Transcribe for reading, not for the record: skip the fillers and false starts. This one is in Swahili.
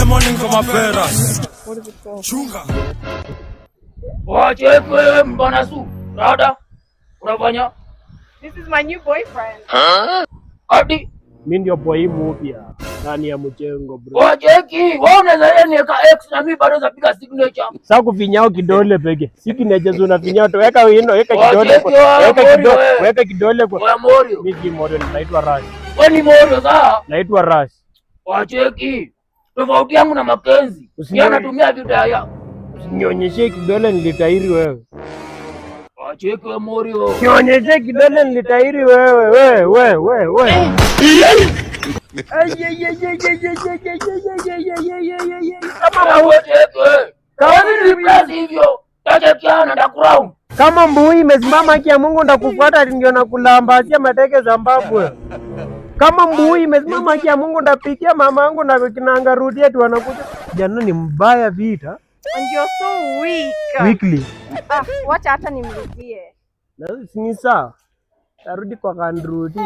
Morning for my parents. What is it called? Chunga. Wacheke mbona su. Rada. Unafanya? This is my new boyfriend. Adi. Mimi ndio boy mpya ndani ya mchengo bro. Wacheki, wewe unaweza niweka X na mimi bado napiga signature. Sasa kufinyao kidole peke. Signature zuna finyao to weka wino, weka kidole kwa. Weka kidole kwa. Wewe Morio. Mimi si Morio, naitwa Rush. Wewe ni Morio sawa? Naitwa Rush. Wacheki. Tofauti yangu na Makenzi. Yeye anatumia vidaya. Nionyeshe kidole nilitairi wewe. Wacheki wewe Morio. Nionyeshe kidole nilitairi wewe. Kama mbui imesimama haki ya Mungu ndakufuata ndio nakulambatia mateke za Zimbabwe. Kama mbui imesimama haki ya Mungu ndapikia mama yangu na kinaangarudia tu wanakuja. Jana ni mbaya vita. And you're so weak. Weekly. Wacha hata nimrudie. Na ni sawa. Tarudi kwa Kandrudi.